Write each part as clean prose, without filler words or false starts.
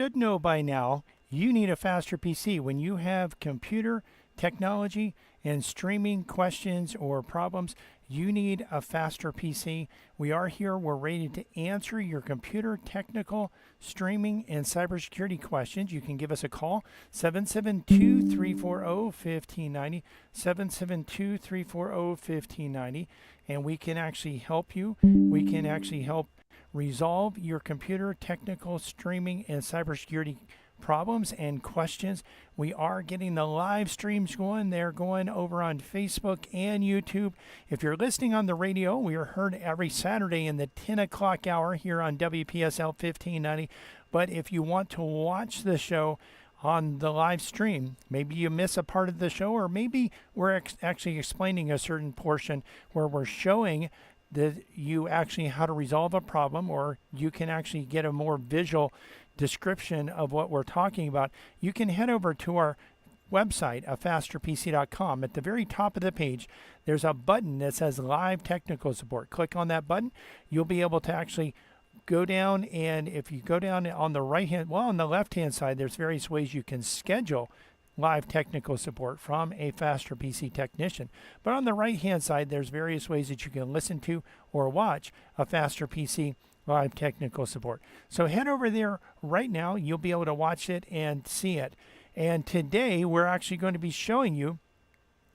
Should know by now you need a faster PC. When you have computer technology and streaming questions or problems, you need a faster PC. We are here. We're ready to answer your computer technical, streaming, and cybersecurity questions. You can give us a call, 772 340 1590, 772 340 1590, and we can actually help you. We can actually help resolve your computer technical, streaming, and cybersecurity problems and questions. We are getting the live streams going. They're going over on Facebook and YouTube. If you're listening on the radio, we are heard every Saturday in the 10 o'clock hour here on WPSL 1590. But if you want to watch the show on the live stream, maybe you miss a part of the show, or maybe we're actually explaining a certain portion where we're showing that you actually how to resolve a problem, or you can actually get a more visual description of what we're talking about, you can head over to our website, afasterpc.com. At the very top of the page, there's a button that says Live Technical Support. Click on that button. You'll be able to actually go down, and if you go down on the right hand, well, on the left hand side, there's various ways you can schedule live technical support from a faster PC technician. But on the right hand side, there's various ways that you can listen to or watch a faster PC live technical support. So head over there right now. You'll be able to watch it and see it. And today we're actually going to be showing you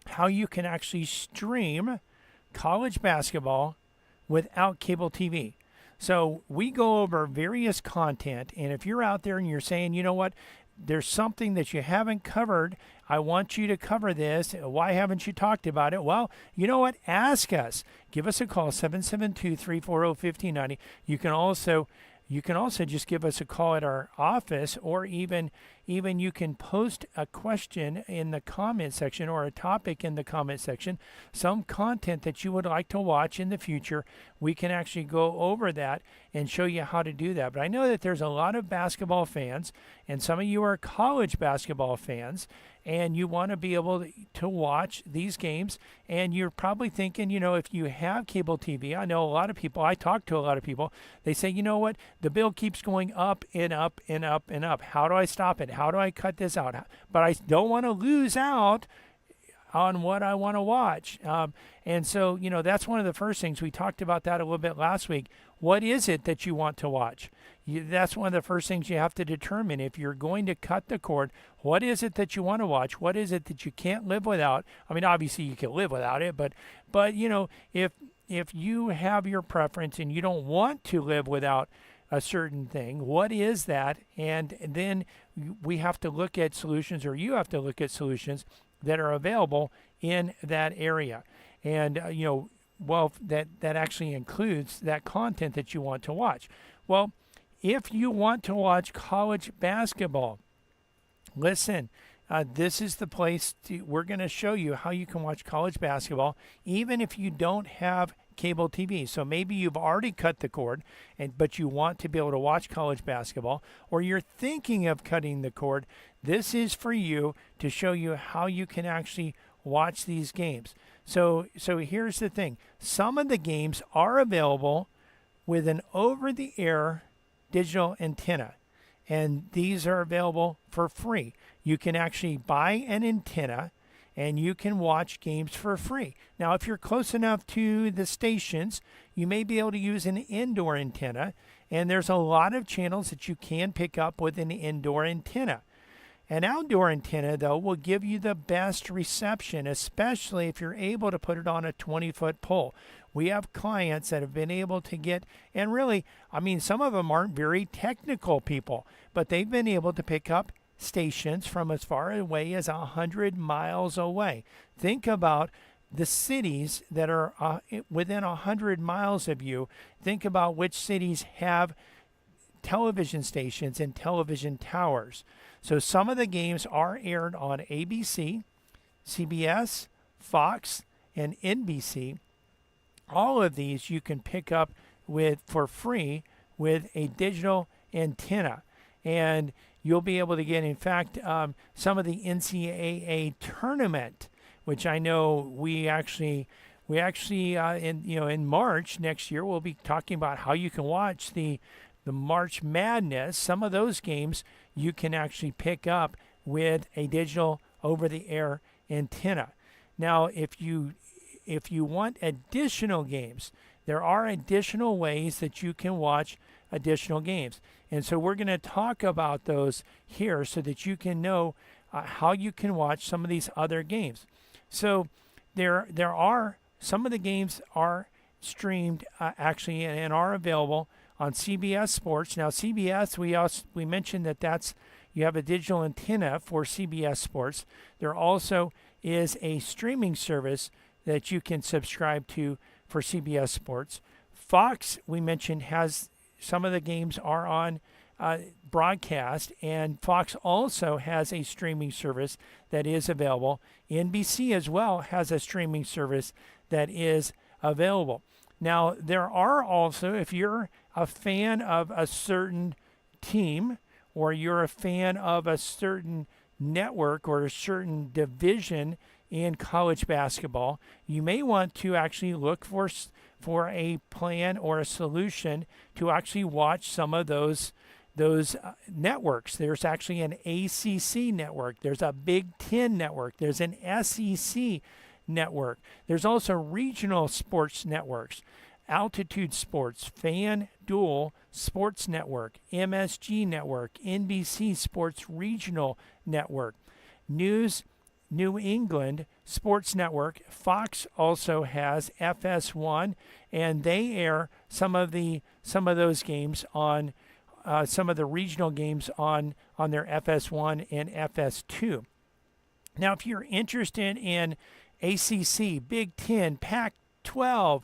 how you can actually stream college basketball without cable TV. So we go over various content, and if you're out there and you're saying, you know what, there's something that you haven't covered, I want you to cover this, why haven't you talked about it? Well, you know what, ask us. Give us a call, 772-340-1590. You can also just give us a call at our office, or even you can post a question in the comment section, or a topic in the comment section, some content that you would like to watch in the future. We can actually go over that and show you how to do that. But I know that there's a lot of basketball fans, and some of you are college basketball fans, and you want to be able to watch these games. And you're probably thinking, you know, if you have cable TV, I know a lot of people, I talk to a lot of people, they say, you know what, the bill keeps going up and up and up and up. How do I stop it? How do I cut this out? But I don't want to lose out on what I want to watch. And so, you know, that's one of the first things. We talked about that a little bit last week. What is it that you want to watch? That's one of the first things you have to determine. If you're going to cut the cord, what is it that you want to watch? What is it that you can't live without? I mean, obviously you can live without it, but you know, if you have your preference and you don't want to live without a certain thing, what is that? And then we have to look at solutions, or you have to look at solutions that are available in that area. And you know, well, that actually includes that content that you want to watch. Well, if you want to watch college basketball, listen, this is the place we're going to show you how you can watch college basketball even if you don't have cable TV. So maybe you've already cut the cord, but you want to be able to watch college basketball, or you're thinking of cutting the cord. This is for you, to show you how you can actually watch these games. So here's the thing. Some of the games are available with an over-the-air digital antenna, and these are available for free. You can actually buy an antenna and you can watch games for free. Now, if you're close enough to the stations, you may be able to use an indoor antenna, and there's a lot of channels that you can pick up with an indoor antenna. An outdoor antenna, though, will give you the best reception, especially if you're able to put it on a 20-foot pole. We have clients that have been able to get, and really, I mean, some of them aren't very technical people, but they've been able to pick up stations from as far away as 100 miles away. Think about the cities that are within 100 miles of you. Think about which cities have television stations and television towers. So some of the games are aired on ABC, CBS, Fox, and NBC. All of these you can pick up for free with a digital antenna. And you'll be able to get, in fact, some of the NCAA tournament, which I know we actually in March next year, we'll be talking about how you can watch the the March Madness, some of those games you can actually pick up with a digital over-the-air antenna. Now, if you want additional games, there are additional ways that you can watch additional games. And so we're going to talk about those here so that you can know how you can watch some of these other games. So there are some of the games are streamed actually and are available on CBS Sports. Now CBS, we mentioned that's you have a digital antenna for CBS Sports. There also is a streaming service that you can subscribe to for CBS Sports. Fox, we mentioned, has some of the games are on broadcast, and Fox also has a streaming service that is available. NBC as well has a streaming service that is available. Now, there are also, if you're a fan of a certain team or you're a fan of a certain network or a certain division in college basketball, you may want to actually look for a plan or a solution to actually watch some of those networks. There's actually an ACC network. There's a Big Ten network. There's an SEC network. There's also regional sports networks. Altitude Sports, FanDuel Sports Network, MSG Network, NBC Sports Regional Network, New England Sports Network. Fox also has FS1, and they air some of those games on some of the regional games on their FS1 and FS2. Now, if you're interested in ACC, Big Ten, Pac-12,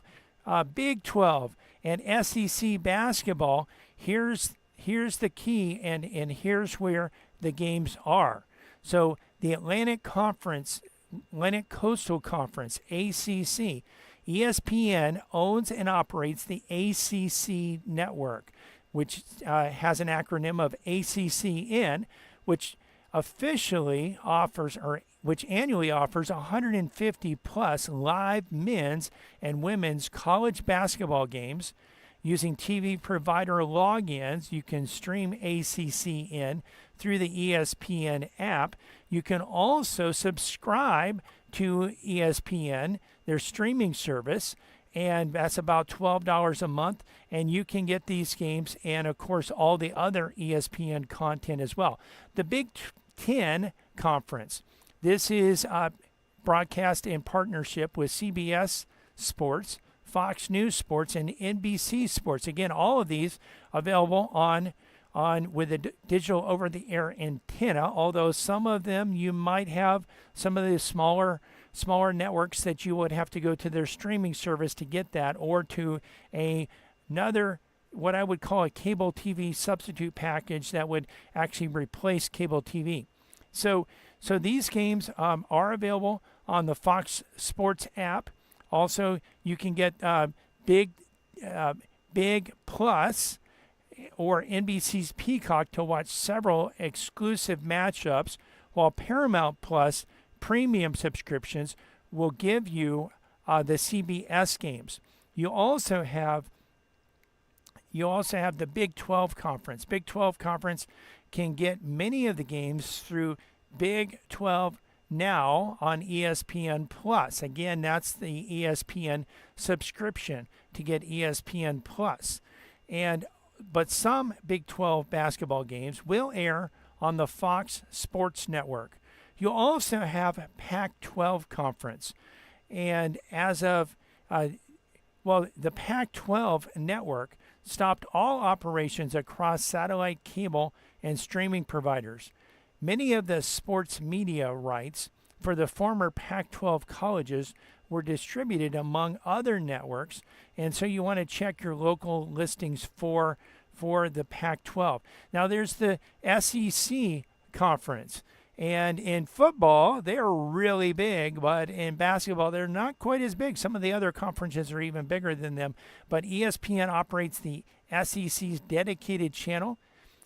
Big 12, and SEC basketball, here's the key, and here's where the games are. So the Atlantic Coastal Conference, ACC, ESPN owns and operates the ACC network, which has an acronym of ACCN, which officially offers, or which annually offers 150 plus live men's and women's college basketball games. Using TV provider logins, you can stream ACCN through the ESPN app. You can also subscribe to ESPN, their streaming service, and that's about $12 a month, and you can get these games and, of course, all the other ESPN content as well. The Big Ten Conference. This is broadcast in partnership with CBS Sports, Fox News Sports, and NBC Sports. Again, all of these available on with a digital over-the-air antenna, although some of them you might have some of the smaller networks that you would have to go to their streaming service to get that, or to another, what I would call a cable TV substitute package that would actually replace cable TV. So these games are available on the Fox Sports app. Also, you can get Big Plus or NBC's Peacock to watch several exclusive matchups, while Paramount Plus premium subscriptions will give you the CBS games. You also have the Big 12 Conference. Big 12 Conference can get many of the games through Big 12 Now on ESPN Plus. Again, that's the ESPN subscription to get ESPN Plus. But some Big 12 basketball games will air on the Fox Sports Network. You'll also have Pac-12 Conference. And as of, the Pac-12 network stopped all operations across satellite cable and streaming providers. Many of the sports media rights for the former Pac-12 colleges were distributed among other networks, and so you want to check your local listings for the Pac-12. Now there's the SEC Conference, and in football they're really big, but in basketball they're not quite as big. Some of the other conferences are even bigger than them, but ESPN operates the SEC's dedicated channel,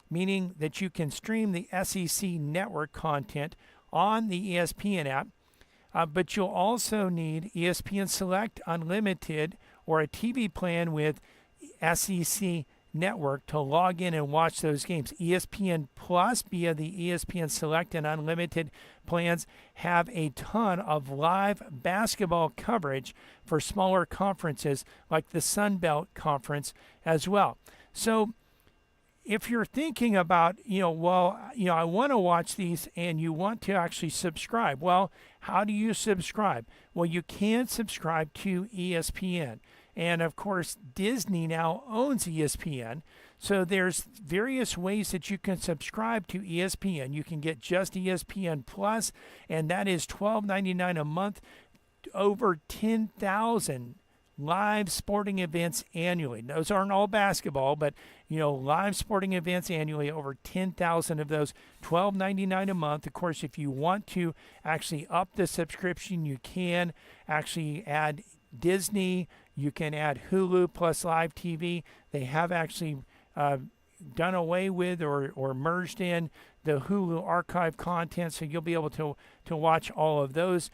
meaning that you can stream the SEC network content on the ESPN app, but you'll also need ESPN Select Unlimited or a TV plan with SEC network to log in and watch those games. ESPN Plus via the ESPN Select and Unlimited plans have a ton of live basketball coverage for smaller conferences like the Sun Belt Conference as well. So if you're thinking about, I want to watch these and you want to actually subscribe, well, how do you subscribe? Well, you can subscribe to ESPN. And of course, Disney now owns ESPN. So there's various ways that you can subscribe to ESPN. You can get just ESPN Plus, and that is $12.99 a month, over 10,000 live sporting events annually. Those aren't all basketball, but live sporting events annually, over 10,000 of those, $12.99 a month. Of course, if you want to actually up the subscription, you can actually add Disney. You can add Hulu plus live TV. They have actually done away with or merged in the Hulu archive content, so you'll be able to watch all of those.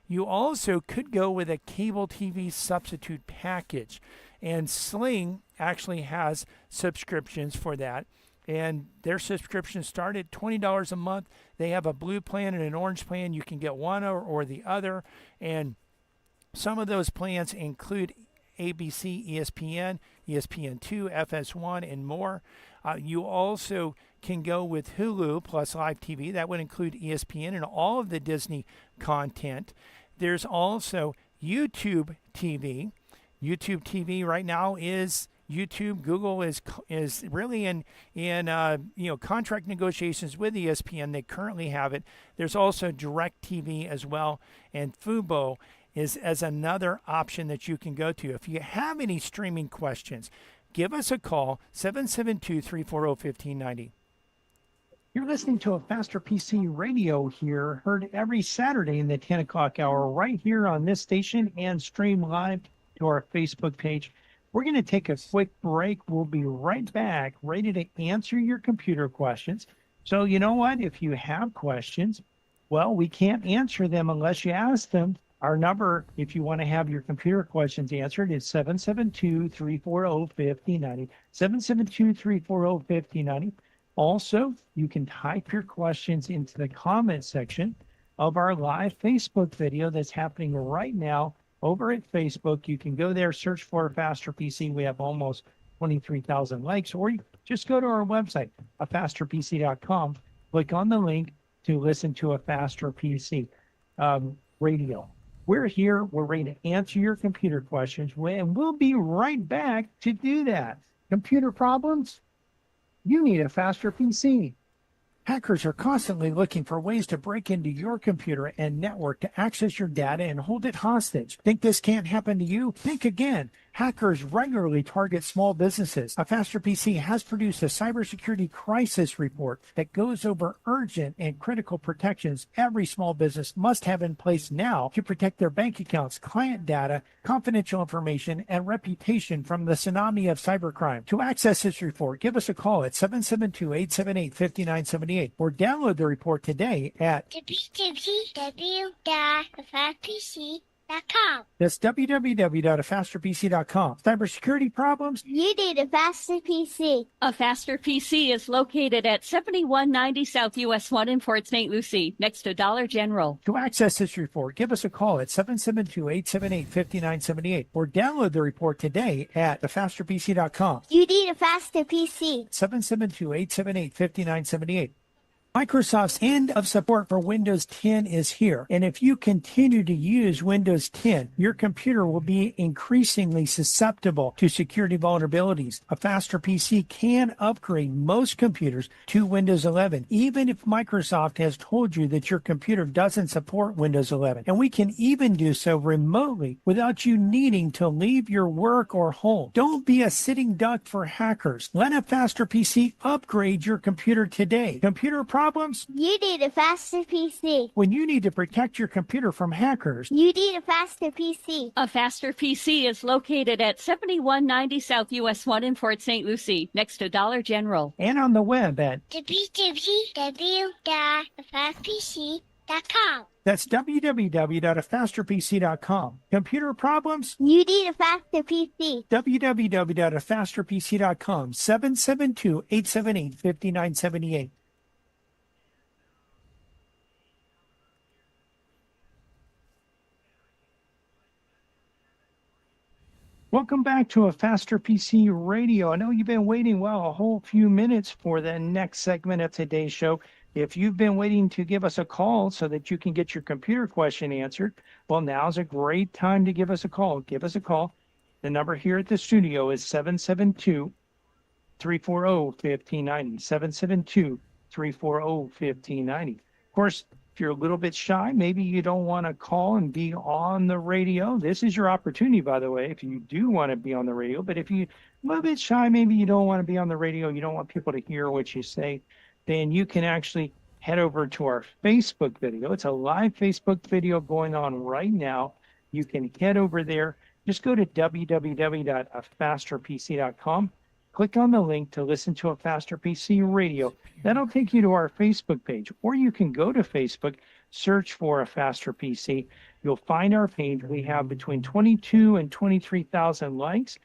You also could go with a cable TV substitute package, and Sling actually has subscriptions for that, and their subscriptions start at $20 a month. They have a blue plan and an orange plan. You can get one or the other, and some of those plans include ABC, ESPN, ESPN2, FS1, and more. You also can go with Hulu plus live TV. That would include ESPN and all of the Disney content. There's also YouTube TV. YouTube TV right now is YouTube. Google is really in contract negotiations with ESPN. They currently have it. There's also DirecTV as well, and Fubo is as another option that you can go to. If you have any streaming questions, give us a call, 772-340-1590. You're listening to a Faster PC radio here, heard every Saturday in the 10 o'clock hour right here on this station and stream live to our Facebook page. We're going to take a quick break. We'll be right back, ready to answer your computer questions. So you know what? If you have questions, well, we can't answer them unless you ask them. Our number, if you want to have your computer questions answered, is 772-340-1590, 772-340-1590. Also, you can type your questions into the comment section of our live Facebook video that's happening right now over at Facebook. You can go there, search for Faster PC. We have almost 23,000 likes, or you just go to our website, afasterpc.com, click on the link to listen to a Faster PC radio. We're here. We're ready to answer your computer questions, and we'll be right back to do that. Computer problems? You need a Faster PC. Hackers are constantly looking for ways to break into your computer and network to access your data and hold it hostage. Think this can't happen to you? Think again. Hackers regularly target small businesses. A Faster PC has produced a cybersecurity crisis report that goes over urgent and critical protections every small business must have in place now to protect their bank accounts, client data, confidential information, and reputation from the tsunami of cybercrime. To access this report, give us a call at 772-878-5978 or download the report today at www.afasterpc.com. That's www.afasterpc.com. Cybersecurity problems? You need a Faster PC. A Faster PC is located at 7190 South US 1 in Port St. Lucie, next to Dollar General. To access this report, give us a call at 772-878-5978 or download the report today at afasterpc.com. You need a Faster PC. 772-878-5978. Microsoft's end of support for Windows 10 is here, and if you continue to use Windows 10, your computer will be increasingly susceptible to security vulnerabilities. A Faster PC can upgrade most computers to Windows 11, even if Microsoft has told you that your computer doesn't support Windows 11. And we can even do so remotely without you needing to leave your work or home. Don't be a sitting duck for hackers. Let a Faster PC upgrade your computer today. Computer problems? You need a Faster PC. When you need to protect your computer from hackers, You need a Faster PC. A Faster PC is located at 7190 South US 1 in Port St. Lucie, next to Dollar General. and on the web at www.afasterpc.com. .com. That's www.afasterpc.com. Computer problems? You need a faster PC. www.afasterpc.com. 772-878-5978. Welcome back to A Faster PC Radio. I know you've been waiting, a whole few minutes for the next segment of today's show. If you've been waiting to give us a call so that you can get your computer question answered, well, now's a great time to give us a call. Give us a call. The number here at the studio is 772-340-1590, 772-340-1590. Of course, if you're a little bit shy, maybe you don't want to call and be on the radio. This is your opportunity, by the way, if you do want to be on the radio. But if you're a little bit shy, maybe you don't want to be on the radio, you don't want people to hear what you say, then you can actually head over to our Facebook video. It's a live Facebook video going on right now. You can head over there. Just go to www.afasterpc.com. Click on the link to listen to A Faster PC Radio. That'll take you to our Facebook page, or you can go to Facebook, search for A Faster PC. You'll find our page. We have between 22 and 23,000 likes.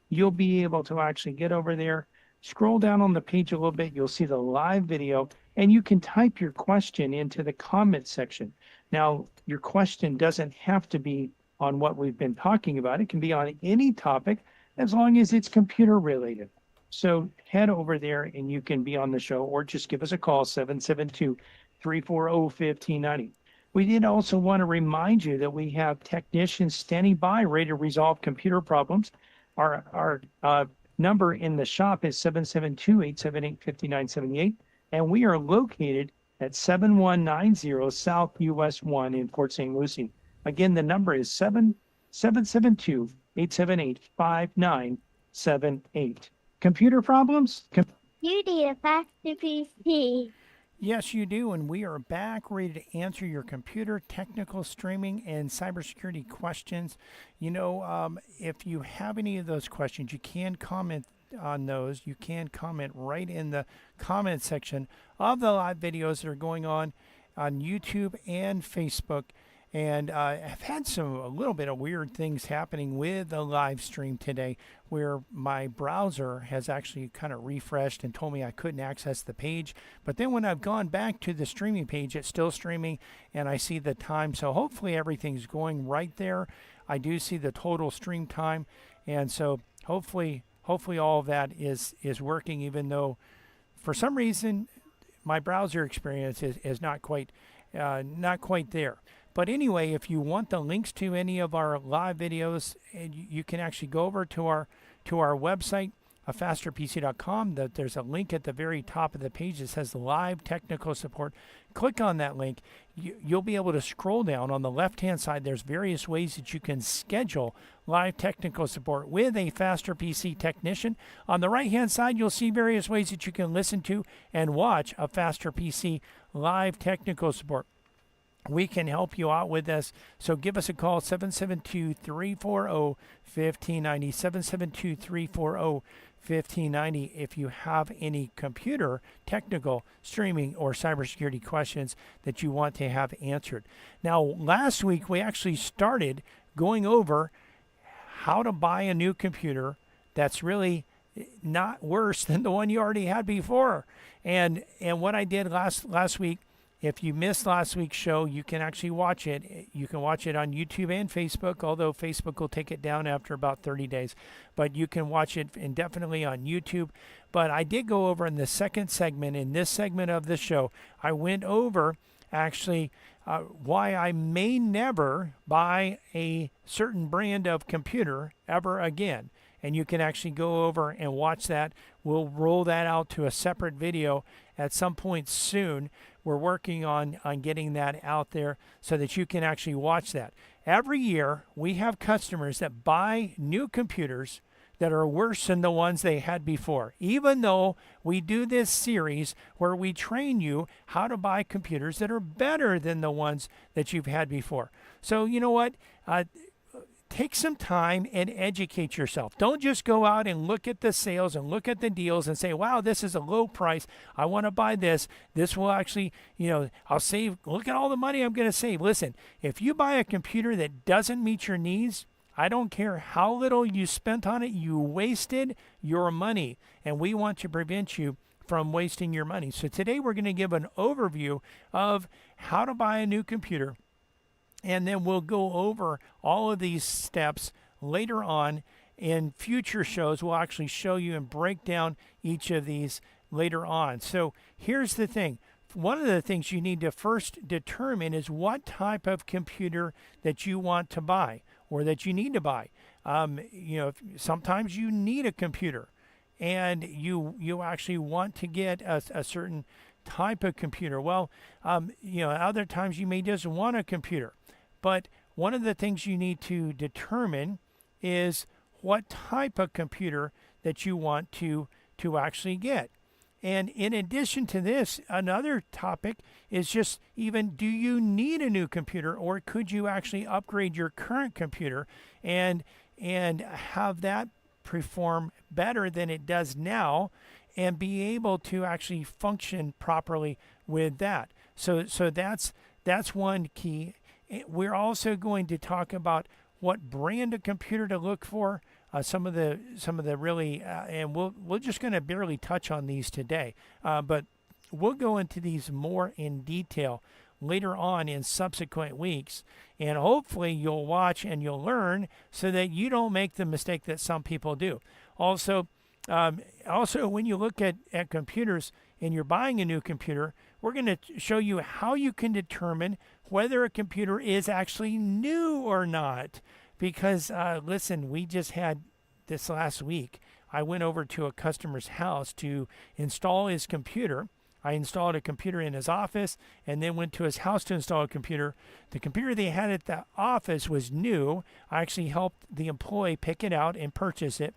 You'll be able to actually get over there, scroll down on the page a little bit. You'll see the live video, and you can type your question into the comment section. Now, your question doesn't have to be on what we've been talking about. It can be on any topic as long as it's computer related. So head over there and you can be on the show, or just give us a call, 772-340-1590. We did also want to remind you that we have technicians standing by, ready to resolve computer problems. Our number in the shop is 772-878-5978, and we are located at 7190 South US 1 in Port St. Lucie. Again, the number is 772-878-5978. Computer problems? You need a faster PC. Yes, you do, and we are back ready to answer your computer, technical, streaming, and cybersecurity questions. If you have any of those questions, you can comment on those. You can comment right in the comment section of the live videos that are going on YouTube and Facebook. And I've had a little bit of weird things happening with the live stream today, where my browser has actually kind of refreshed and told me I couldn't access the page. But then when I've gone back to the streaming page, it's still streaming and I see the time. So hopefully everything's going right there. I do see the total stream time. And so hopefully all of that is working, even though for some reason my browser experience is not quite there. But anyway, if you want the links to any of our live videos, you can actually go over to our website, afasterpc.com. There's a link at the very top of the page that says live technical support. Click on that link. You'll be able to scroll down on the left-hand side. There's various ways that you can schedule live technical support with a Faster PC technician. On the right-hand side, you'll see various ways that you can listen to and watch a Faster PC live technical support. We can help you out with this. So give us a call, 772-340-1590, 772-340-1590 if you have any computer, technical, streaming, or cybersecurity questions that you want to have answered. Now, last week we actually started going over how to buy a new computer that's really not worse than the one you already had before. And what I did last week, if you missed last week's show, you can actually watch it. You can watch it on YouTube and Facebook, although Facebook will take it down after about 30 days. But you can watch it indefinitely on YouTube. But I did go over in the second segment, in this segment of the show, I went over actually why I may never buy a certain brand of computer ever again. And you can actually go over and watch that. We'll roll that out to a separate video at some point soon. We're working on getting that out there so that you can actually watch that. Every year, we have customers that buy new computers that are worse than the ones they had before, even though we do this series where we train you how to buy computers that are better than the ones that you've had before. So you know what? take some time and educate yourself. Don't just go out and look at the sales and look at the deals and say, wow, this is a low price. I want to buy this. This will actually, I'll save. Look at all the money I'm going to save. Listen, if you buy a computer that doesn't meet your needs, I don't care how little you spent on it, you wasted your money. And we want to prevent you from wasting your money. So today we're going to give an overview of how to buy a new computer. And then we'll go over all of these steps later on in future shows. We'll actually show you and break down each of these later on. So here's the thing. One of the things you need to first determine is what type of computer that you want to buy or that you need to buy. Sometimes you need a computer and you actually want to get a certain type of computer. Well, other times you may just want a computer. But one of the things you need to determine is what type of computer that you want to actually get. And in addition to this, another topic is just even, do you need a new computer, or could you actually upgrade your current computer and have that perform better than it does now and be able to actually function properly with that? So that's one key. We're also going to talk about what brand of computer to look for. Some of the really, and we're just going to barely touch on these today, but we'll go into these more in detail later on in subsequent weeks, and hopefully you'll watch and you'll learn so that you don't make the mistake that some people do. Also, when you look at computers and you're buying a new computer, we're going to show you how you can determine whether a computer is actually new or not. Because, listen, we just had this last week, I went over to a customer's house to install his computer. I installed a computer in his office and then went to his house to install a computer. The computer they had at the office was new. I actually helped the employee pick it out and purchase it.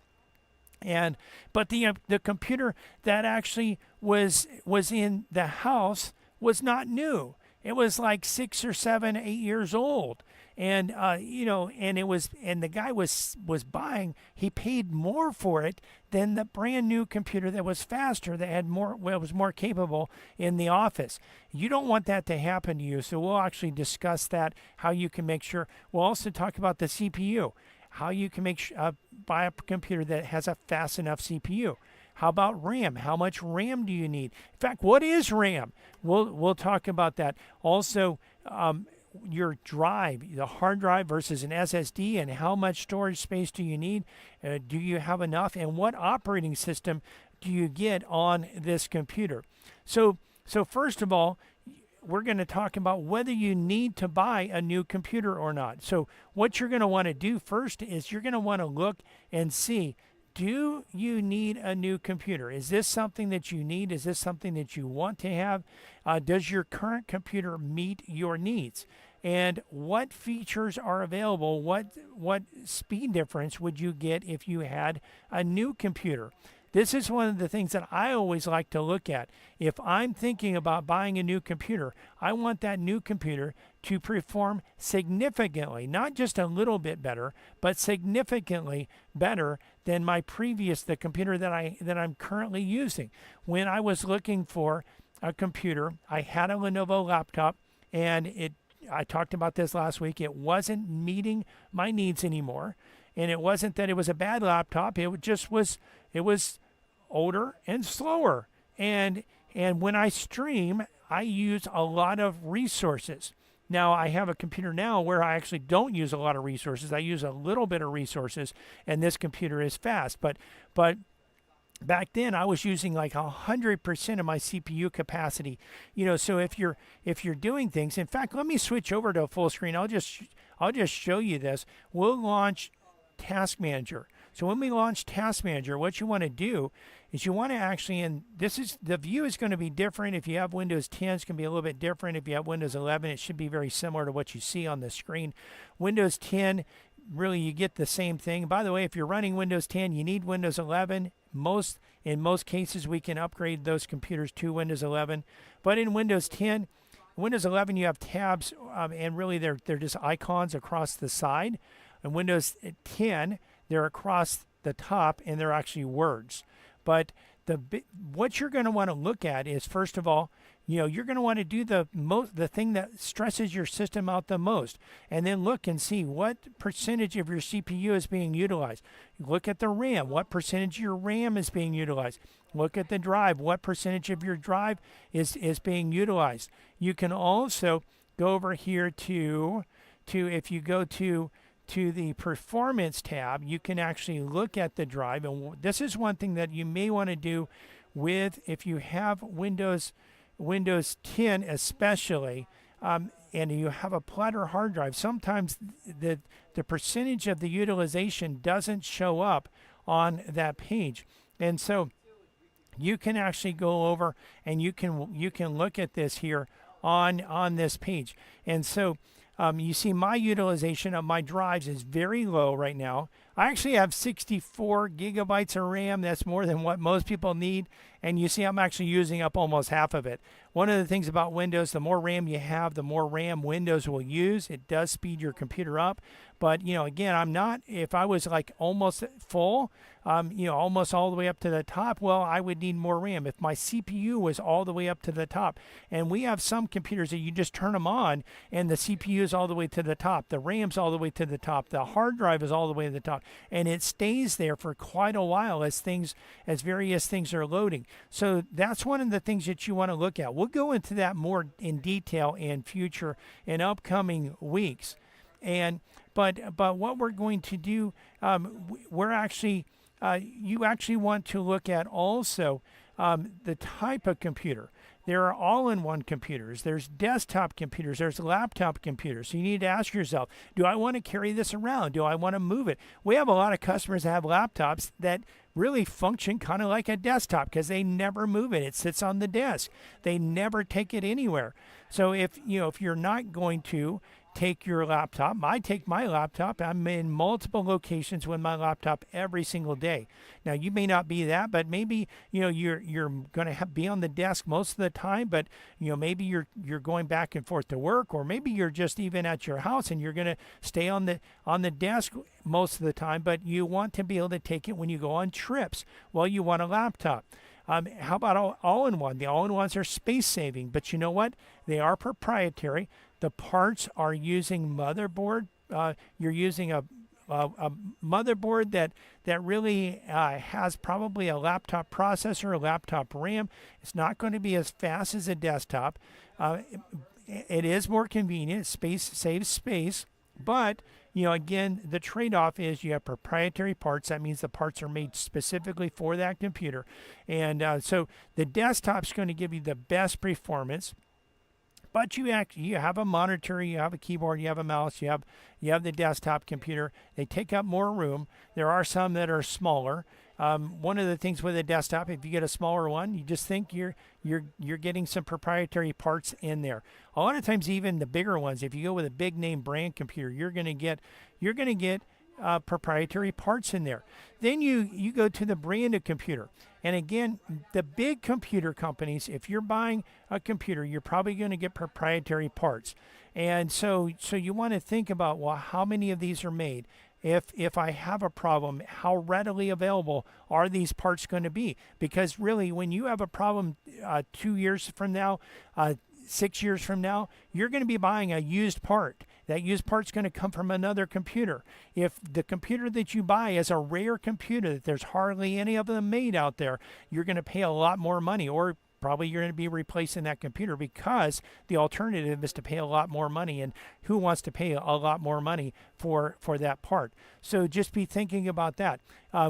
But the computer that actually was in the house was not new. It was like 6 or 7, 8 years old. And and the guy was buying, he paid more for it than the brand new computer that was faster, that had was more capable in the office. You don't want that to happen to you. So we'll actually discuss that, how you can make sure. We'll also talk about the CPU, how you can buy a computer that has a fast enough CPU. How about RAM? How much RAM do you need? In fact, what is RAM? We'll talk about that. Also, your drive, the hard drive versus an SSD, and how much storage space do you need? Do you have enough? And what operating system do you get on this computer? So first of all, we're going to talk about whether you need to buy a new computer or not. So what you're going to want to do first is you're going to want to look and see, do you need a new computer? Is this something that you need? Is this something that you want to have? Does your current computer meet your needs? And what features are available? What speed difference would you get if you had a new computer? This is one of the things that I always like to look at. If I'm thinking about buying a new computer, I want that new computer to perform significantly, not just a little bit better, but significantly better than the computer that I'm currently using. When I was looking for a computer, I had a Lenovo laptop, and I talked about this last week. It wasn't meeting my needs anymore. And it wasn't that it was a bad laptop. It was older and slower. And when I stream, I use a lot of resources. Now, I have a computer now where I actually don't use a lot of resources. I use a little bit of resources, and this computer is fast. But back then, I was using like 100% of my CPU capacity. So if you're doing things, in fact, let me switch over to a full screen. I'll just show you this. We'll launch Task Manager. So when we launch Task Manager, what you want to do is you want to actually, and the view is going to be different. If you have Windows 10, it's going to be a little bit different. If you have Windows 11, it should be very similar to what you see on the screen. Windows 10, really you get the same thing. By the way, if you're running Windows 10, you need Windows 11. In most cases, we can upgrade those computers to Windows 11. But in Windows 10, Windows 11, you have tabs, and really they're just icons across the side. In Windows 10, they're across the top and they're actually words. But what you're going to want to look at is, first of all, you're going to want to do the thing that stresses your system out the most, and then look and see what percentage of your CPU is being utilized. Look at the RAM, what percentage of your RAM is being utilized. Look at the drive, what percentage of your drive is being utilized. You can also go over here to if you go to the performance tab, you can actually look at the drive. And this is one thing that you may want to do if you have Windows 10 especially, and you have a platter hard drive. Sometimes the percentage of the utilization doesn't show up on that page. And so you can actually go over and you can look at this here on this page. And so you see my utilization of my drives is very low right now. I actually have 64 gigabytes of RAM. That's more than what most people need. And you see I'm actually using up almost half of it. One of the things about Windows, the more RAM you have, the more RAM Windows will use. It does speed your computer up. But, again, if I was like almost full, almost all the way up to the top, well, I would need more RAM. If my CPU was all the way up to the top, and we have some computers that you just turn them on and the CPU is all the way to the top, the RAM's all the way to the top, the hard drive is all the way to the top, and it stays there for quite a while as various things are loading. So that's one of the things that you want to look at. We'll go into that more in detail in upcoming weeks. But what we're going to do, we're actually you actually want to look at also the type of computer. There are all-in-one computers. There's desktop computers. There's laptop computers. So you need to ask yourself, do I want to carry this around? Do I want to move it? We have a lot of customers that have laptops that really function kind of like a desktop because they never move it. It sits on the desk. They never take it anywhere. So if you're not going to take your laptop, I take my laptop. I'm in multiple locations with my laptop every single day. Now you may not be that, but maybe you're going to be on the desk most of the time. But maybe you're going back and forth to work, or maybe you're just even at your house and you're going to stay on the desk most of the time. But you want to be able to take it when you go on trips. Well, you want a laptop. How about all-in-one? The all-in-ones are space saving, but you know what? They are proprietary. The parts are using motherboard. You're using a motherboard that really has probably a laptop processor, a laptop RAM. It's not going to be as fast as a desktop. It is more convenient. Saves space, but again, the trade-off is you have proprietary parts. That means the parts are made specifically for that computer, and so the desktop's going to give you the best performance. But you have a monitor, you have a keyboard, you have a mouse, you have the desktop computer. They take up more room. There are some that are smaller. One of the things with a desktop, if you get a smaller one, you just think you're getting some proprietary parts in there. A lot of times, even the bigger ones, if you go with a big name brand computer, you're going to get proprietary parts in there. Then you go to the branded computer. And again, the big computer companies, if you're buying a computer, you're probably going to get proprietary parts. And so you want to think about, well, how many of these are made? If I have a problem, how readily available are these parts going to be? Because really, when you have a problem 2 years from now, 6 years from now, you're going to be buying a used part. That used part's going to come from another computer. If the computer that you buy is a rare computer, that there's hardly any of them made out there, you're going to pay a lot more money, or probably you're going to be replacing that computer, because the alternative is to pay a lot more money, and who wants to pay a lot more money for that part? So just be thinking about that.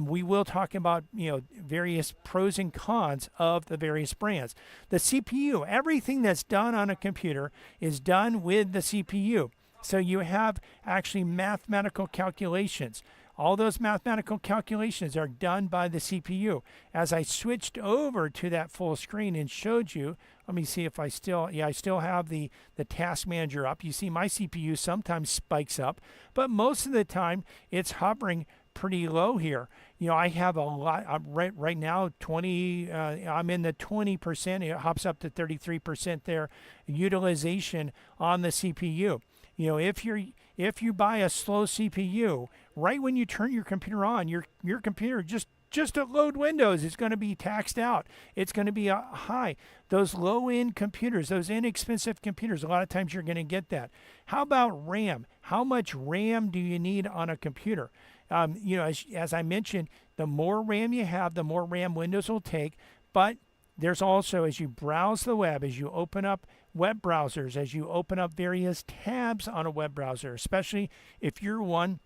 We will talk about various pros and cons of the various brands. The CPU, everything that's done on a computer is done with the CPU. So you have actually mathematical calculations. All those mathematical calculations are done by the CPU. As I switched over to that full screen and showed you, let me see if I still have the task manager up. You see my CPU sometimes spikes up, but most of the time it's hovering pretty low here. I have a lot right now. 20. I'm in the 20%. It hops up to 33% there utilization on the CPU. if you buy a slow CPU, right when you turn your computer on, your computer just to load Windows is going to be taxed out. It's going to be high. Those low-end computers, those inexpensive computers, a lot of times you're going to get that. How about RAM? How much RAM do you need on a computer? As I mentioned, the more RAM you have, the more RAM Windows will take. But there's also, as you browse the web, as you open up web browsers, as you open up various tabs on a web browser, especially if you're one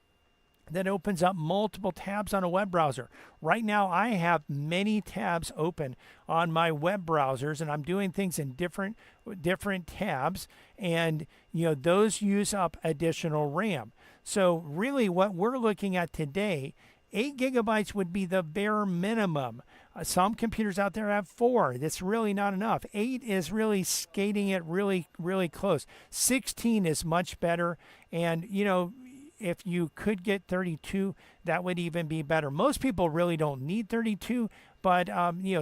that opens up multiple tabs on a web browser. Right now, I have many tabs open on my web browsers, and I'm doing things in different tabs, and those use up additional RAM. So really, what we're looking at today, 8 gigabytes would be the bare minimum. Some computers out there have 4. That's really not enough. 8 is really skating it really, really close. 16 is much better, and if you could get 32, that would even be better. Most people really don't need 32, but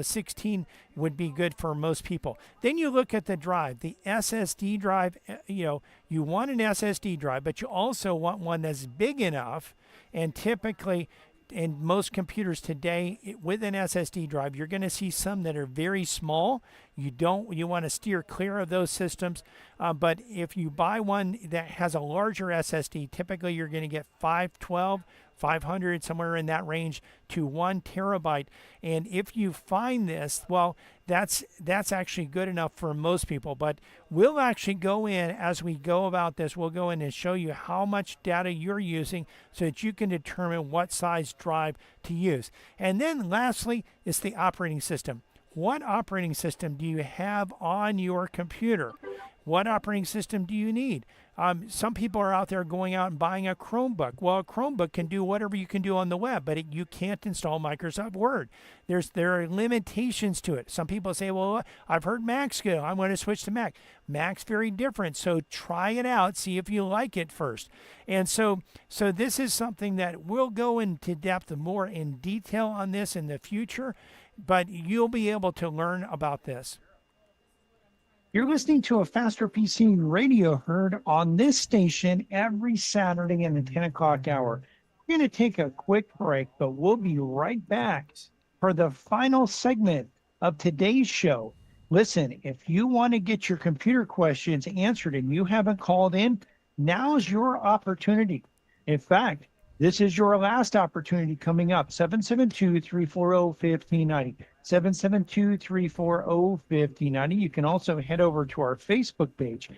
16 would be good for most people. Then you look at the drive, the SSD drive. You want an SSD drive, but you also want one that's big enough. And typically, in most computers today, with an SSD drive, you're going to see some that are very small. You want to steer clear of those systems. But if you buy one that has a larger SSD, typically you're going to get 512, 500, somewhere in that range, to 1 terabyte. And if you find this, well, that's actually good enough for most people. But we'll actually go in, as we go about this, we'll go in and show you how much data you're using so that you can determine what size drive to use. And then lastly is the operating system. What operating system do you have on your computer? What operating system do you need? Some people are out there going out and buying a Chromebook. Well, a Chromebook can do whatever you can do on the web, but you can't install Microsoft Word. There are limitations to it. Some people say, well, I've heard Mac's good. I'm going to switch to Mac. Mac's very different, so try it out. See if you like it first. And so this is something that we'll go into depth more in detail on this in the future, but you'll be able to learn about this. You're listening to a Faster PC radio heard on this station every Saturday in the 10 o'clock hour. We're going to take a quick break, but we'll be right back for the final segment of today's show. Listen, if you want to get your computer questions answered and you haven't called in, now's your opportunity. In fact, this is your last opportunity coming up, 772-340-1590. 772-340-1590. You can also head over to our Facebook page,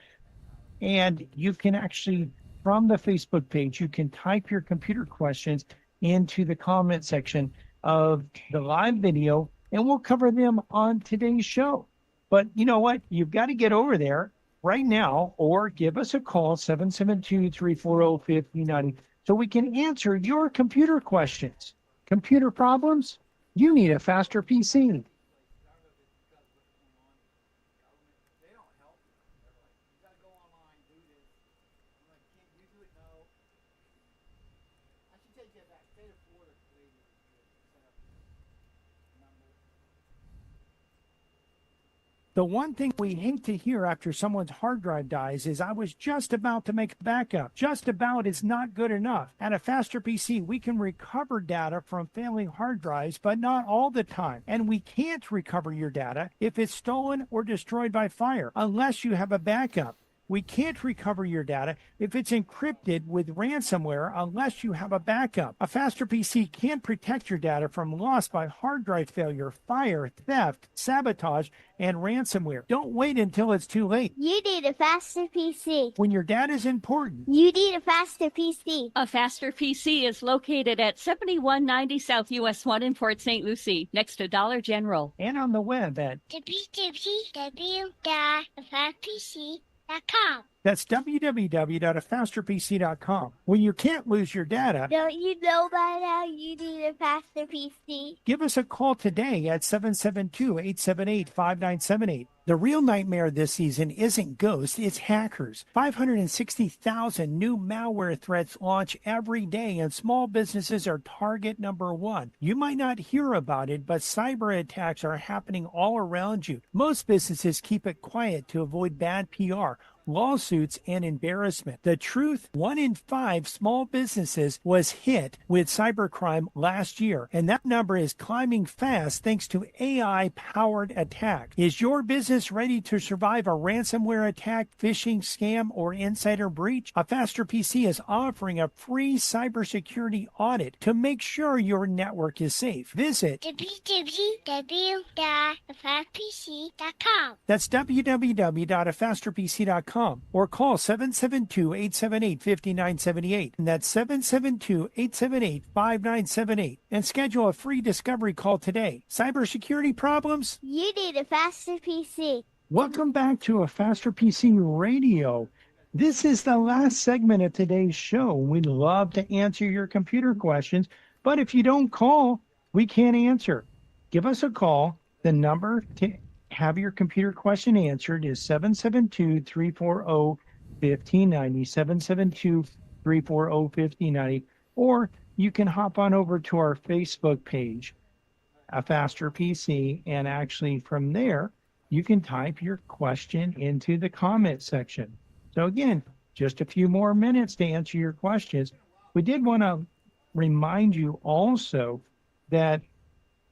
and you can actually, from the Facebook page, you can type your computer questions into the comment section of the live video, and we'll cover them on today's show. But you know what? You've got to get over there right now or give us a call, 772-340-1590, so we can answer your computer questions. Computer problems? You need a Faster PC. The one thing we hate to hear after someone's hard drive dies is, I was just about to make a backup. Just about is not good enough. At a Faster PC, we can recover data from failing hard drives, but not all the time. And we can't recover your data if it's stolen or destroyed by fire, unless you have a backup. We can't recover your data if it's encrypted with ransomware unless you have a backup. A Faster PC can't protect your data from loss by hard drive failure, fire, theft, sabotage, and ransomware. Don't wait until it's too late. You need a Faster PC. When your data is important, You need a Faster PC. A Faster PC is located at 7190 South US 1 in Port St. Lucie, next to Dollar General. and on the web at www.fasterpc.com. that's www.afasterpc.com. When you can't lose your data, Don't you know by now you need a Faster PC? give us a call today at 772-878-5978. The real nightmare this season isn't ghosts, it's hackers. 560,000 new malware threats launch every day, and small businesses are target number one. You might not hear about it, but cyber attacks are happening all around you. Most businesses keep it quiet to avoid bad PR. lawsuits, and embarrassment. The truth, 1 in 5 small businesses was hit with cybercrime last year, and that number is climbing fast thanks to AI-powered attack. Is your business ready to survive a ransomware attack, phishing, scam, or insider breach? A Faster PC is offering a free cybersecurity audit to make sure your network is safe. Visit www.fasterpc.com. That's www.afasterpc.com or call 772-878-5978. And that's 772-878-5978 and schedule a free discovery call today. Cybersecurity problems? You need a faster PC. Welcome back to A Faster PC Radio. This is the last segment of today's show. We'd love to answer your computer questions, but if you don't call, we can't answer. Give us a call. The number to have your computer question answered is 772-340-1590, 772-340-1590, or you can hop on over to our Facebook page, A Faster PC, and actually from there, you can type your question into the comment section. So again, just a few more minutes to answer your questions. We did want to remind you also that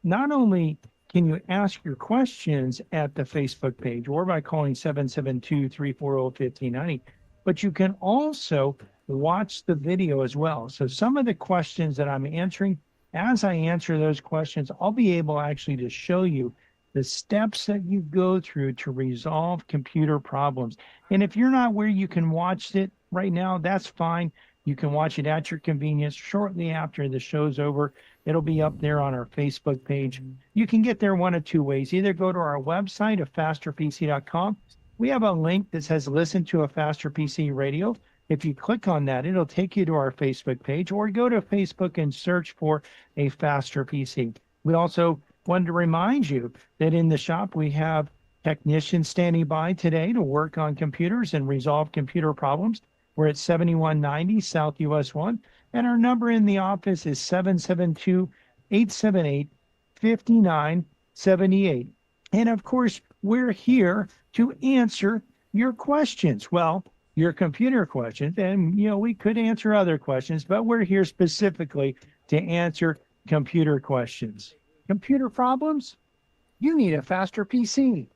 not only can you ask your questions at the Facebook page or by calling 772-340-1590, but you can also watch the video as well. So some of the questions that I'm answering, as I answer those questions, I'll be able actually to show you the steps that you go through to resolve computer problems. And if you're not where you can watch it right now, that's fine. You can watch it at your convenience shortly after the show's over. It'll be up there on our Facebook page. You can get there one of two ways. Either go to our website, afasterpc.com. We have a link that says listen to A Faster PC Radio. If you click on that, it'll take you to our Facebook page, or go to Facebook and search for A Faster PC. We also wanted to remind you that in the shop, we have technicians standing by today to work on computers and resolve computer problems. We're at 7190 South US 1, and our number in the office is 772-878-5978. And of course, we're here to answer your questions. Well, your computer questions, and we could answer other questions, but we're here specifically to answer computer questions. Computer problems? You need a faster PC.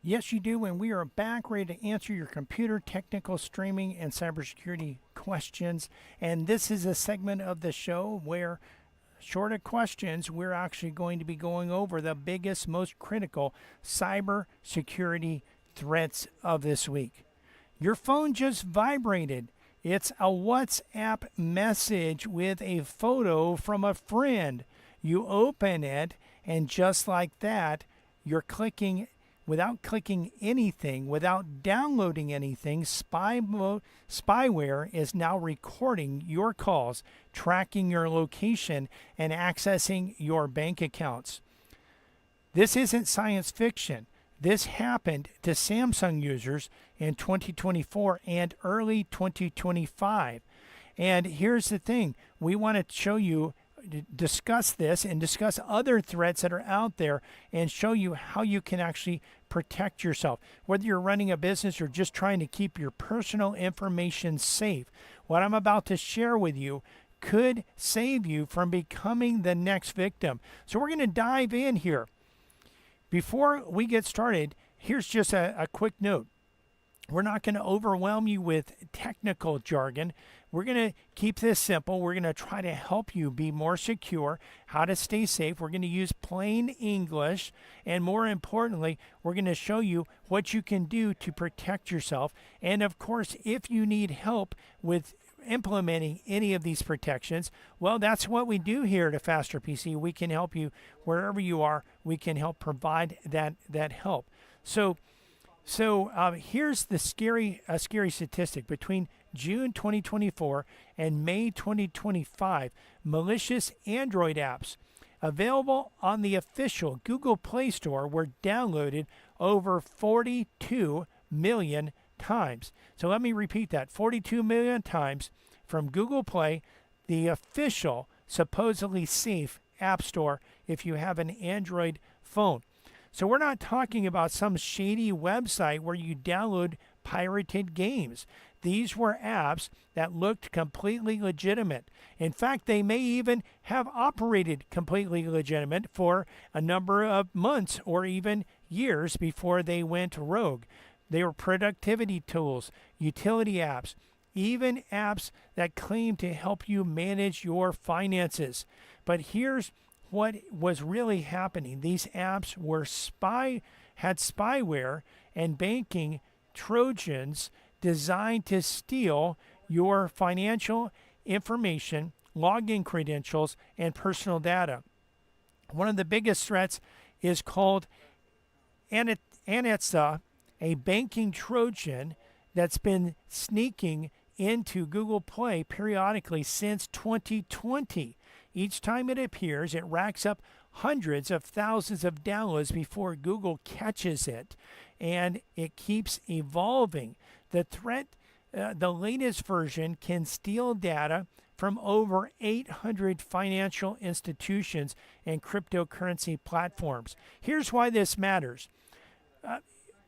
Yes, you do, and we are back ready to answer your computer, technical, streaming, and cybersecurity questions. And this is a segment of the show where, short of questions, we're actually going to be going over the biggest, most critical cybersecurity threats of this week. Your phone just vibrated. It's a WhatsApp message with a photo from a friend. You open it, and just like that, you're clicking, without clicking anything, without downloading anything, spyware is now recording your calls, tracking your location, and accessing your bank accounts. This isn't science fiction. This happened to Samsung users in 2024 and early 2025. And here's the thing. We want to show you, discuss this and discuss other threats that are out there and show you how you can actually protect yourself. Whether you're running a business or just trying to keep your personal information safe, what I'm about to share with you could save you from becoming the next victim. So we're going to dive in here. Before we get started, here's just a quick note. We're not going to overwhelm you with technical jargon. We're going to keep this simple. We're going to try to help you be more secure, how to stay safe. We're going to use plain English. And more importantly, we're going to show you what you can do to protect yourself. And of course, if you need help with implementing any of these protections, well, that's what we do here at A Faster PC. We can help you wherever you are. We can help provide that help. So here's the scary statistic. Between June 2024 and May 2025, malicious Android apps available on the official Google Play Store were downloaded over 42 million times. So let me repeat that. 42 million times from Google Play, the official, supposedly safe app store if you have an Android phone. So we're not talking about some shady website where you download pirated games. These were apps that looked completely legitimate. In fact, they may even have operated completely legitimate for a number of months or even years before they went rogue. They were productivity tools, utility apps, even apps that claim to help you manage your finances. But here's what was really happening. These apps were had spyware and banking Trojans designed to steal your financial information, login credentials, and personal data. One of the biggest threats is called Anetsa, a banking Trojan that's been sneaking into Google Play periodically since 2020. Each time it appears, it racks up hundreds of thousands of downloads before Google catches it, and it keeps evolving. The threat, the latest version, can steal data from over 800 financial institutions and cryptocurrency platforms. Here's why this matters.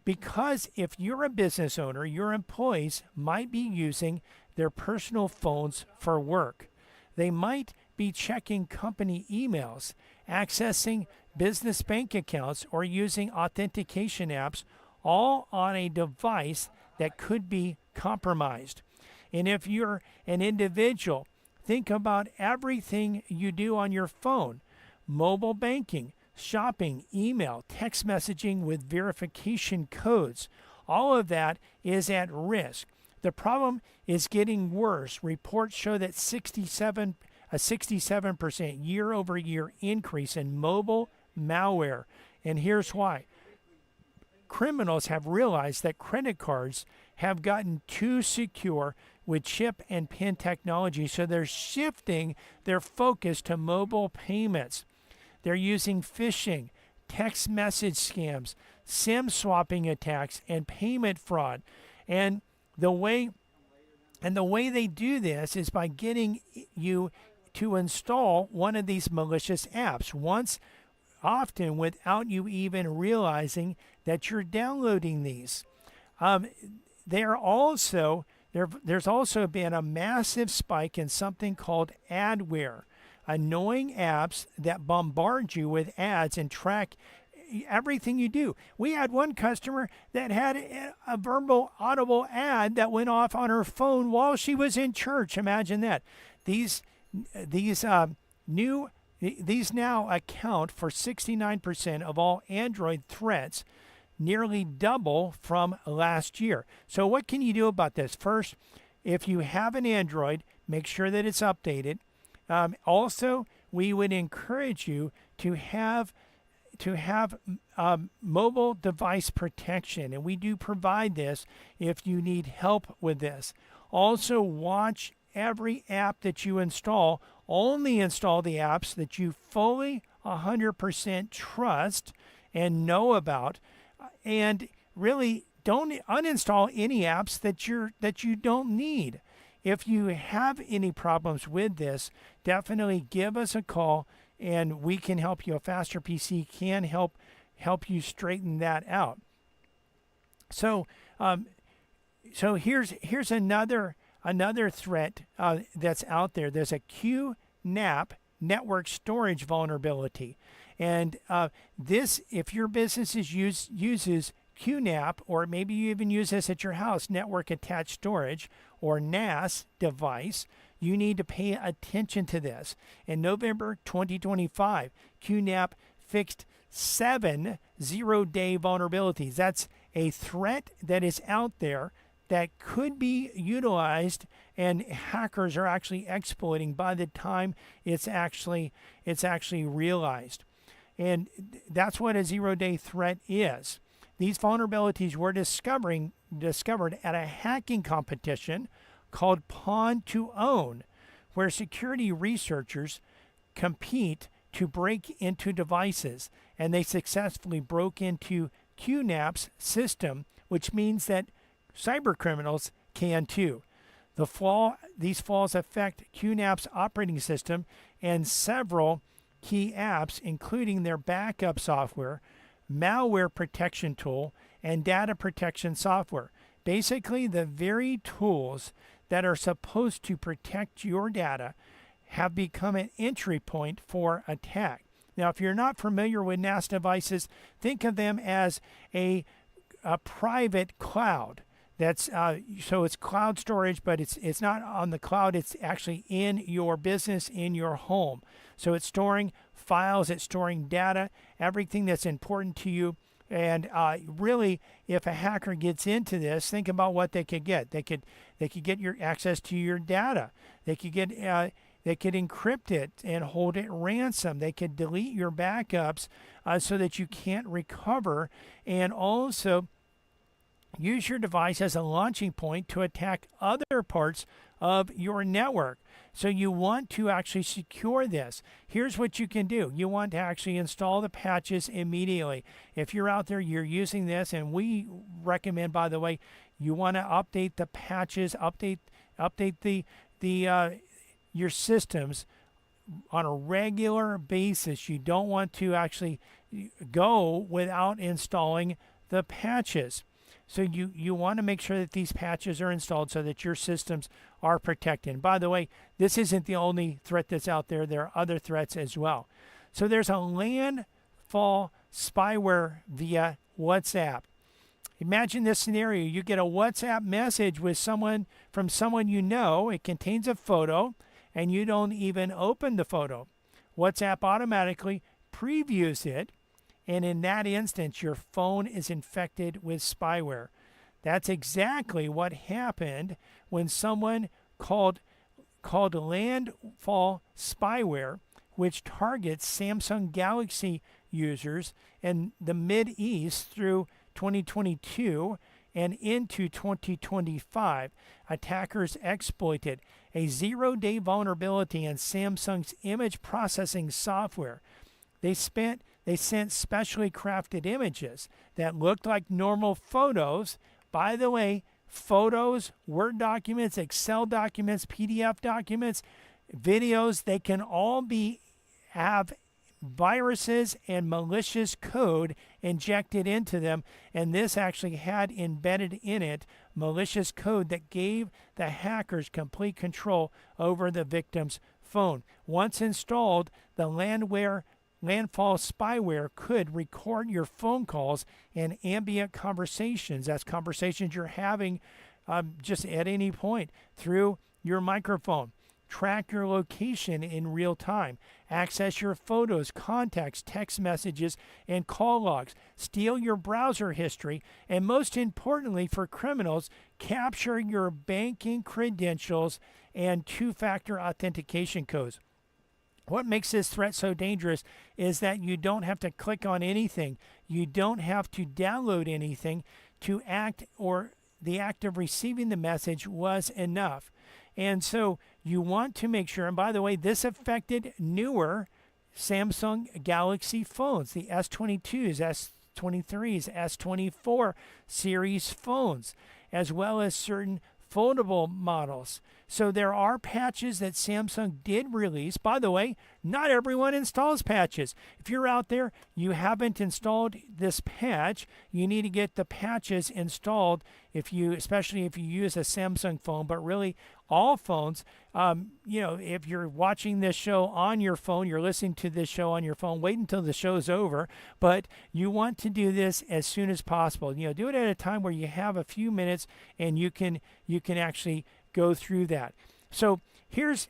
Because if you're a business owner, your employees might be using their personal phones for work. They might be checking company emails, accessing business bank accounts, or using authentication apps, all on a device that could be compromised. And if you're an individual, think about everything you do on your phone: mobile banking, shopping, email, text messaging with verification codes. All of that is at risk. The problem is getting worse. Reports show that a 67% year-over-year increase in mobile malware. And here's why. Criminals have realized that credit cards have gotten too secure with chip and PIN technology, so they're shifting their focus to mobile payments. They're using phishing, text message scams, SIM swapping attacks, and payment fraud. And the way they do this is by getting you to install one of these malicious apps, often without you even realizing that you're downloading these. There's also been a massive spike in something called adware, annoying apps that bombard you with ads and track everything you do. We had one customer that had a verbal audible ad that went off on her phone while she was in church. Imagine that. These now account for 69% of all Android threats, nearly double from last year. So what can you do about this? First, if you have an Android, make sure that it's updated. Also, we would encourage you to have mobile device protection, and we do provide this if you need help with this. Also, watch every app that you install. Only install the apps that you fully 100% trust and know about, and really don't uninstall any apps that you don't need. If you have any problems with this, definitely give us a call and we can help you. A Faster PC can help you straighten that out. So here's another threat that's out there. There's a QNAP network storage vulnerability, and this, if your business uses QNAP, or maybe you even use this at your house, network attached storage, or NAS device, you need to pay attention to this. In November 2025, QNAP fixed 7 zero-day vulnerabilities. That's a threat that is out there that could be utilized, and hackers are actually exploiting by the time it's actually realized. And that's what a zero-day threat is. These vulnerabilities were discovered at a hacking competition called Pawn to Own, where security researchers compete to break into devices, and they successfully broke into QNAP's system, which means that cyber criminals can too. These flaws affect QNAP's operating system and several key apps, including their backup software, malware protection tool, and data protection software. Basically, the very tools that are supposed to protect your data have become an entry point for attack. Now, if you're not familiar with NAS devices, think of them as a private cloud. That's so it's cloud storage, but it's not on the cloud. It's actually in your business, in your home. So it's storing files, it's storing data, everything that's important to you. And really, if a hacker gets into this, think about what they could get. They could get your access to your data. They could get they could encrypt it and hold it ransom. They could delete your backups so that you can't recover, and also use your device as a launching point to attack other parts of your network. So you want to actually secure this. Here's what you can do. You want to actually install the patches immediately. If you're out there, you're using this, and we recommend, by the way, you want to update the patches, update your systems on a regular basis. You don't want to actually go without installing the patches. So you want to make sure that these patches are installed so that your systems are protected. And by the way, this isn't the only threat that's out there. There are other threats as well. So there's a landfall spyware via WhatsApp. Imagine this scenario. You get a WhatsApp message with from someone you know. It contains a photo, and you don't even open the photo. WhatsApp automatically previews it, and in that instance, your phone is infected with spyware. That's exactly what happened when someone called Landfall Spyware, which targets Samsung Galaxy users in the Mid-East through 2022 and into 2025. Attackers exploited a zero-day vulnerability in Samsung's image processing software. They sent specially crafted images that looked like normal photos. By the way, photos, Word documents, Excel documents, PDF documents, videos, they can all have viruses and malicious code injected into them. And this actually had embedded in it malicious code that gave the hackers complete control over the victim's phone. Once installed, the Landfall spyware could record your phone calls and ambient conversations. That's conversations you're having just at any point through your microphone. Track your location in real time. Access your photos, contacts, text messages, and call logs. Steal your browser history. And most importantly for criminals, capture your banking credentials and two-factor authentication codes. What makes this threat so dangerous is that you don't have to click on anything. You don't have to download anything to act, or the act of receiving the message was enough. And so you want to make sure, and by the way, this affected newer Samsung Galaxy phones, the S22s, S23s, S24 series phones, as well as certain foldable models. So there are patches that Samsung did release. By the way, not everyone installs patches. If you're out there, you haven't installed this patch, you need to get the patches installed, especially if you use a Samsung phone, but really all phones. If you're watching this show on your phone, you're listening to this show on your phone, wait until the show's over, but you want to do this as soon as possible. Do it at a time where you have a few minutes and you can actually go through that. So here's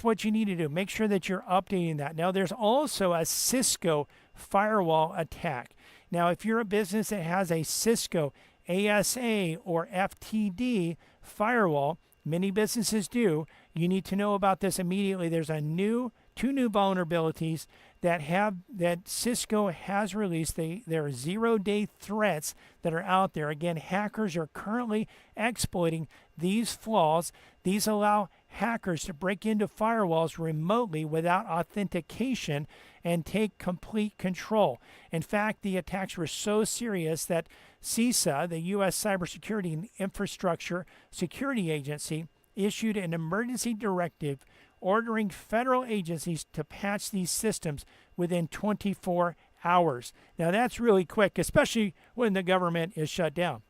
what you need to do. Make sure that you're updating that. Now, there's also a Cisco firewall attack. Now, if you're a business that has a Cisco ASA or FTD firewall, many businesses do, you need to know about this immediately. There's two new vulnerabilities that Cisco has released. There are zero-day threats that are out there. Again, hackers are currently exploiting these flaws. These allow hackers to break into firewalls remotely without authentication and take complete control. In fact, the attacks were so serious that CISA, the U.S. Cybersecurity and Infrastructure Security Agency, issued an emergency directive ordering federal agencies to patch these systems within 24 hours. Now, that's really quick, especially when the government is shut down.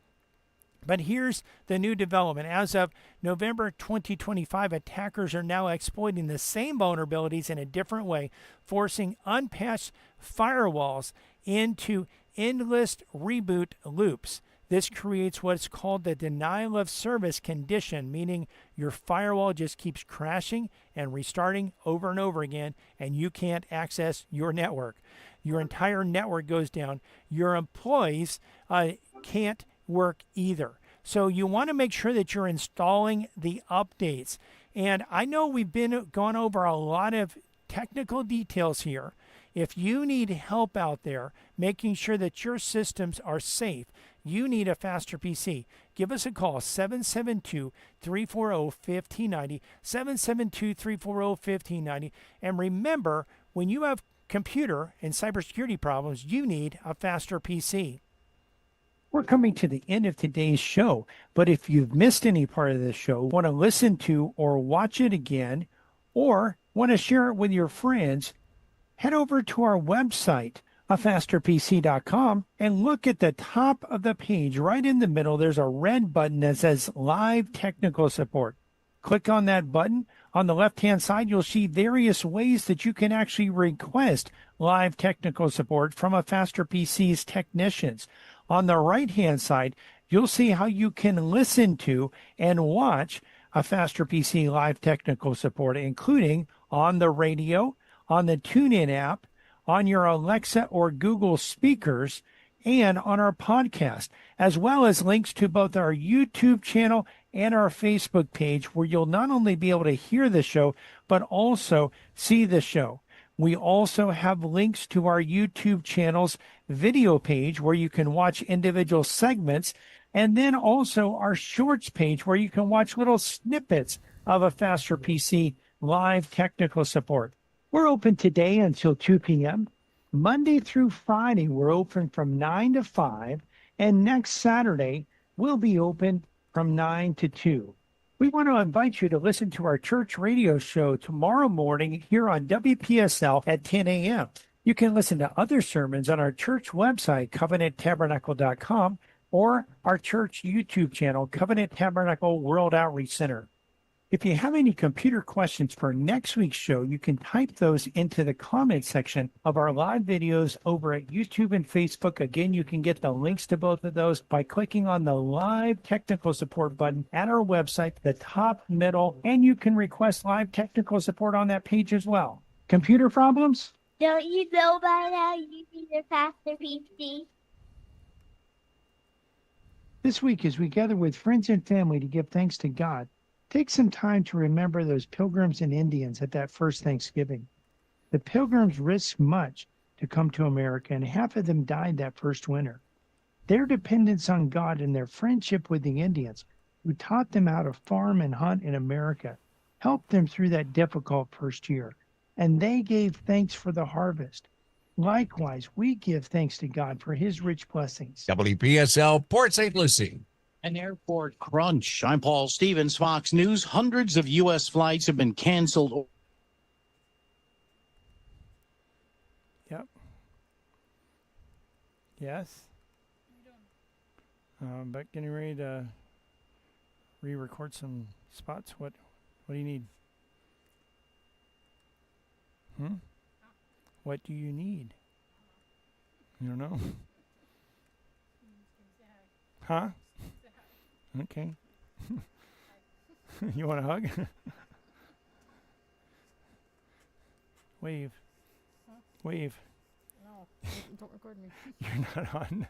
But here's the new development. As of November 2025, attackers are now exploiting the same vulnerabilities in a different way, forcing unpatched firewalls into endless reboot loops. This creates what's called the denial of service condition, meaning your firewall just keeps crashing and restarting over and over again, and you can't access your network. Your entire network goes down. Your employees can't work either. So you want to make sure that you're installing the updates. And I know we've gone over a lot of technical details here. If you need help out there making sure that your systems are safe, you need a faster PC. Give us a call, 772-340-1590, 772-340-1590. And remember, when you have computer and cybersecurity problems, you need a faster PC. We're coming to the end of today's show, but if you've missed any part of this show, want to listen to or watch it again, or want to share it with your friends, head over to our website, afasterpc.com, and look at the top of the page. Right in the middle, there's a red button that says Live Technical Support. Click on that button. On the left-hand side, you'll see various ways that you can actually request live technical support from a Faster PC's technicians. On the right-hand side, you'll see how you can listen to and watch a Faster PC live technical support, including on the radio, on the TuneIn app, on your Alexa or Google speakers, and on our podcast, as well as links to both our YouTube channel and our Facebook page, where you'll not only be able to hear the show, but also see the show. We also have links to our YouTube channel's video page where you can watch individual segments, and then also our shorts page where you can watch little snippets of a Faster PC live technical support. We're open today until 2 p.m. Monday through Friday, we're open from 9 to 5, and next Saturday, we'll be open from 9 to 2. We want to invite you to listen to our church radio show tomorrow morning here on WPSL at 10 a.m. You can listen to other sermons on our church website, covenanttabernacle.com, or our church YouTube channel, Covenant Tabernacle World Outreach Center. If you have any computer questions for next week's show, you can type those into the comment section of our live videos over at YouTube and Facebook. Again, you can get the links to both of those by clicking on the live technical support button at our website, the top middle, and you can request live technical support on that page as well. Computer problems? Don't you know by now you need a faster PC? This week, as we gather with friends and family to give thanks to God, take some time to remember those pilgrims and Indians at that first Thanksgiving. The pilgrims risked much to come to America, and half of them died that first winter. Their dependence on God and their friendship with the Indians, who taught them how to farm and hunt in America, helped them through that difficult first year. And they gave thanks for the harvest. Likewise, we give thanks to God for his rich blessings. WPSL, Port St. Lucie. An airport crunch. I'm Paul Stevens, Fox News. Hundreds of U.S. flights have been canceled. Yep. Yes. But getting ready to re-record some spots. What do you need? What do you need? You don't know? Huh? Okay. You want a hug? Wave. Huh? Wave. No, don't record me. You're not on.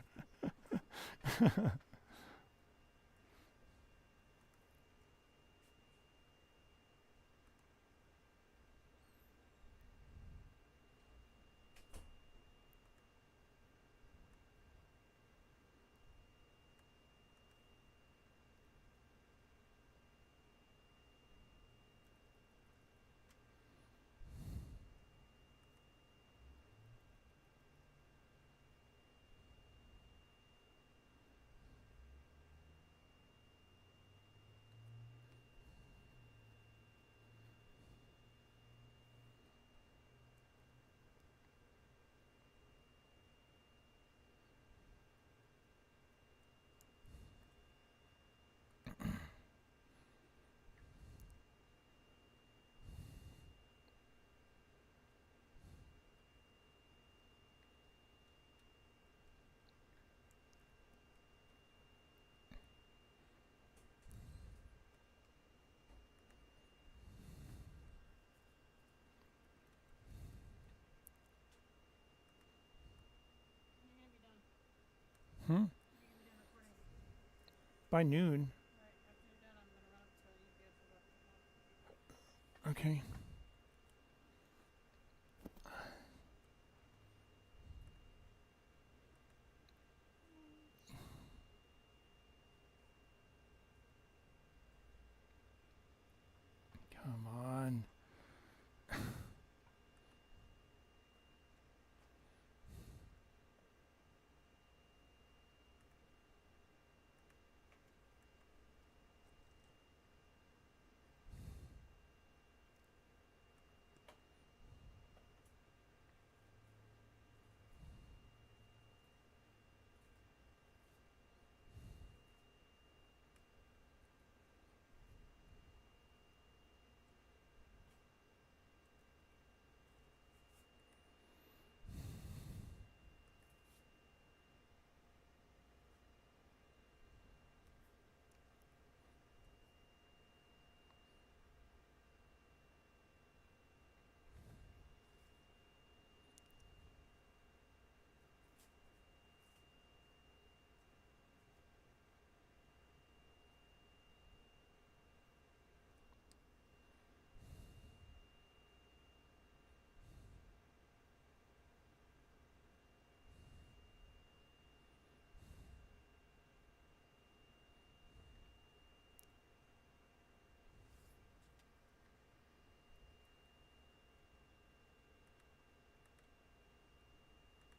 By noon. Okay.